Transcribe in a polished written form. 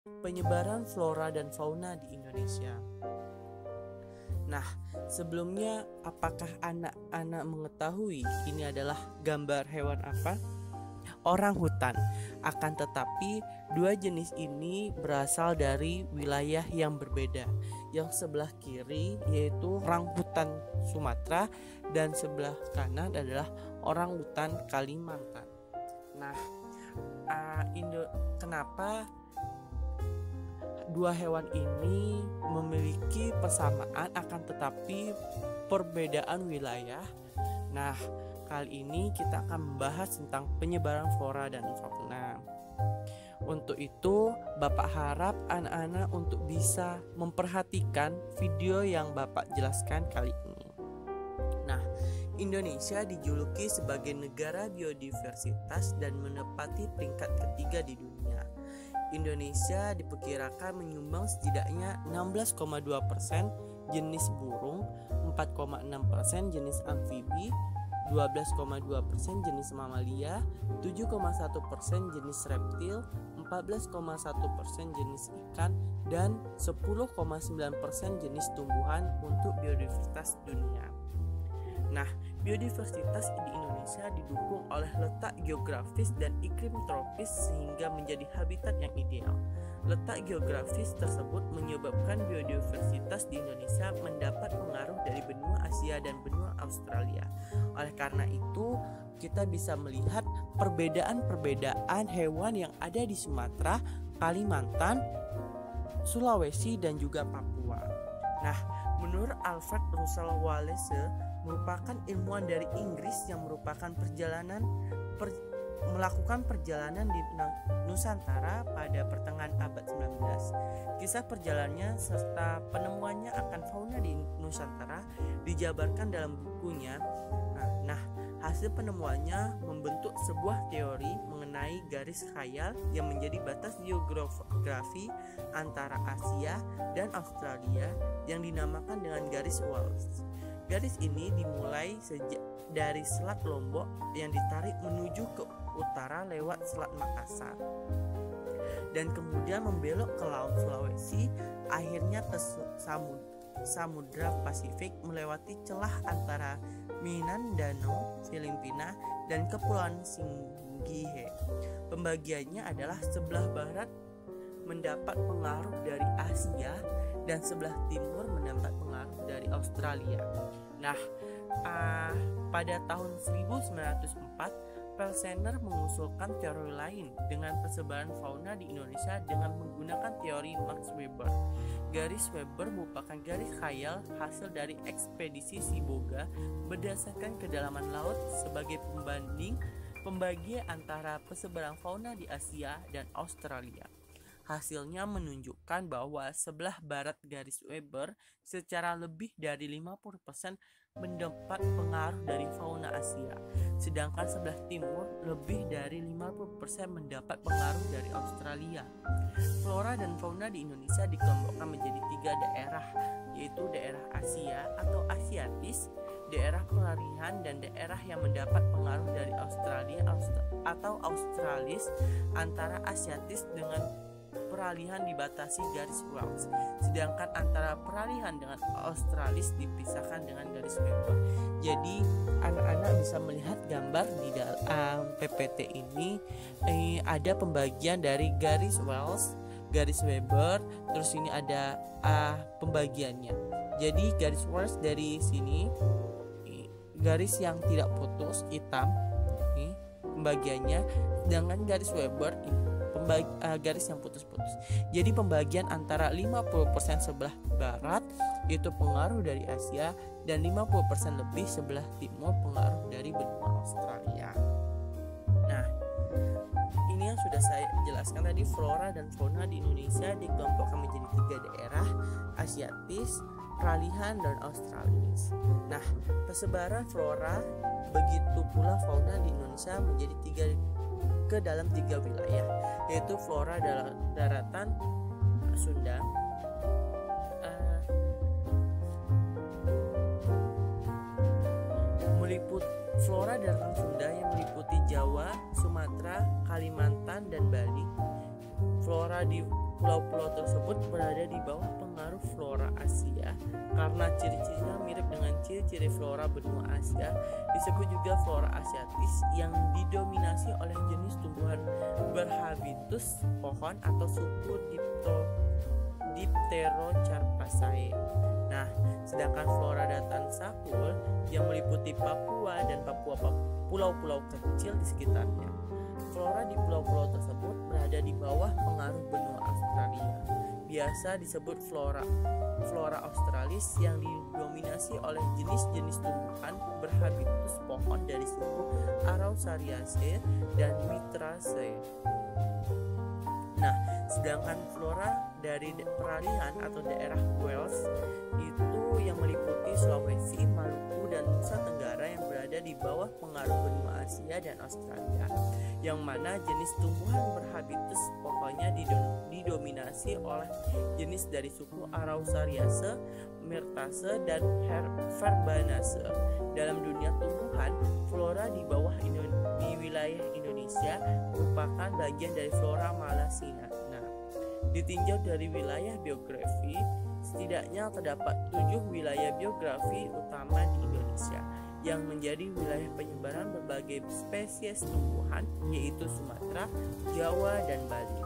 penyebaran flora dan fauna di Indonesia. Nah, sebelumnya apakah anak-anak mengetahui ini adalah gambar hewan apa? Orang hutan. Akan tetapi, dua jenis ini berasal dari wilayah yang berbeda. Yang sebelah kiri yaitu orang hutan Sumatera dan sebelah kanan adalah orang hutan Kalimantan. Nah, kenapa dua hewan ini memiliki persamaan akan tetapi perbedaan wilayah? Nah, kali ini kita akan membahas tentang penyebaran flora dan fauna. Untuk itu, Bapak harap anak-anak untuk bisa memperhatikan video yang Bapak jelaskan kali ini. Nah, Indonesia dijuluki sebagai negara biodiversitas dan menempati peringkat ketiga di dunia. Indonesia diperkirakan menyumbang setidaknya 16,2% jenis burung, 4,6% jenis amfibi, 12,2% jenis mamalia, 7,1% jenis reptil, 14,1% jenis ikan, dan 10,9% jenis tumbuhan untuk biodiversitas dunia. Nah, biodiversitas di Indonesia didukung oleh letak geografis dan iklim tropis sehingga menjadi habitat yang ideal. Letak geografis tersebut menyebabkan biodiversitas di Indonesia mendapat pengaruh dari benua Asia dan benua Australia. Oleh karena itu, kita bisa melihat perbedaan-perbedaan hewan yang ada di Sumatera, Kalimantan, Sulawesi, dan juga Papua. Nah, menurut Alfred Russel Wallace, merupakan ilmuwan dari Inggris yang melakukan perjalanan di Nusantara pada pertengahan abad 19. Kisah perjalanannya serta penemuannya akan fauna di Nusantara dijabarkan dalam bukunya. Nah, hasil penemuannya membentuk sebuah teori mengenai garis khayal yang menjadi batas geografi antara Asia dan Australia yang dinamakan dengan garis Wallace. Garis ini dimulai dari Selat Lombok yang ditarik menuju ke utara lewat Selat Makassar dan kemudian membelok ke Laut Sulawesi, akhirnya ke Samudra Pasifik melewati celah antara Mindanao, Filipina, dan Kepulauan Singgihe. Pembagiannya adalah sebelah barat mendapat pengaruh dari Asia dan sebelah timur mendapat pengaruh dari Australia. Nah, pada tahun 1904 Pelsener mengusulkan teori lain dengan persebaran fauna di Indonesia dengan menggunakan teori Max Weber. Garis Weber merupakan garis khayal hasil dari ekspedisi Sibolga berdasarkan kedalaman laut sebagai pembagi antara persebaran fauna di Asia dan Australia. Hasilnya menunjukkan bahwa sebelah barat garis Weber secara lebih dari 50% mendapat pengaruh dari fauna Asia, sedangkan sebelah timur lebih dari 50% mendapat pengaruh dari Australia. Flora dan fauna di Indonesia dikelompokkan menjadi 3 daerah, yaitu daerah Asia atau Asiatis, daerah peralihan, dan daerah yang mendapat pengaruh dari Australia atau Australis. Antara Asiatis dengan peralihan dibatasi garis Wallace, sedangkan antara peralihan dengan Australis dipisahkan dengan garis Weber. Jadi anak-anak bisa melihat gambar di dalam PPT ini ada pembagian dari garis Wallace, garis Weber, terus ini ada pembagiannya. Jadi garis Wallace dari sini garis yang tidak putus hitam ini pembagiannya, dengan garis Weber garis yang putus-putus. Jadi pembagian antara 50% sebelah barat itu pengaruh dari Asia dan 50% lebih sebelah timur pengaruh dari benua Australia. Nah, ini yang sudah saya jelaskan tadi. Flora dan fauna di Indonesia dikelompokkan menjadi 3 daerah, Asiatis, peralihan, dan Australis. Nah, persebaran flora begitu pula fauna di Indonesia menjadi dalam 3 wilayah, yaitu flora daratan Sunda, flora daratan Sunda yang meliputi Jawa, Sumatera, Kalimantan, dan Bali. Flora di pulau-pulau tersebut berada di bawah pengaruh flora Asia karena ciri-cirinya mirip dengan ciri-ciri flora benua Asia. Disebut juga flora asiatis yang didominasi oleh jenis tumbuhan berhabitus pohon atau suku Dipterocarpaceae. Nah, sedangkan flora datan Sakul yang meliputi Papua dan pulau-pulau kecil di sekitarnya. Flora di pulau-pulau tersebut berada di bawah pengaruh benua Australia. Biasa disebut flora australis yang didominasi oleh jenis-jenis tumbuhan berhabitus pohon dari suku Araucariaceae dan Mitraceae. Nah, sedangkan flora dari peralihan atau daerah Wales itu yang meliputi Sulawesi, Maluku, dan Nusa Tenggara yang berada di bawah pengaruh benua Asia dan Australia, yang mana jenis tumbuhan berhabitus pokoknya didominasi oleh jenis dari suku Araucariaceae, Myrtaceae, dan Verbanaceae. Dalam dunia tumbuhan, flora di bawah di wilayah Indonesia merupakan bagian dari flora Malasina. Nah, ditinjau dari wilayah biografi, setidaknya terdapat 7 wilayah biografi utama di Indonesia yang menjadi wilayah penyebaran berbagai spesies tumbuhan, yaitu Sumatera, Jawa, dan Bali.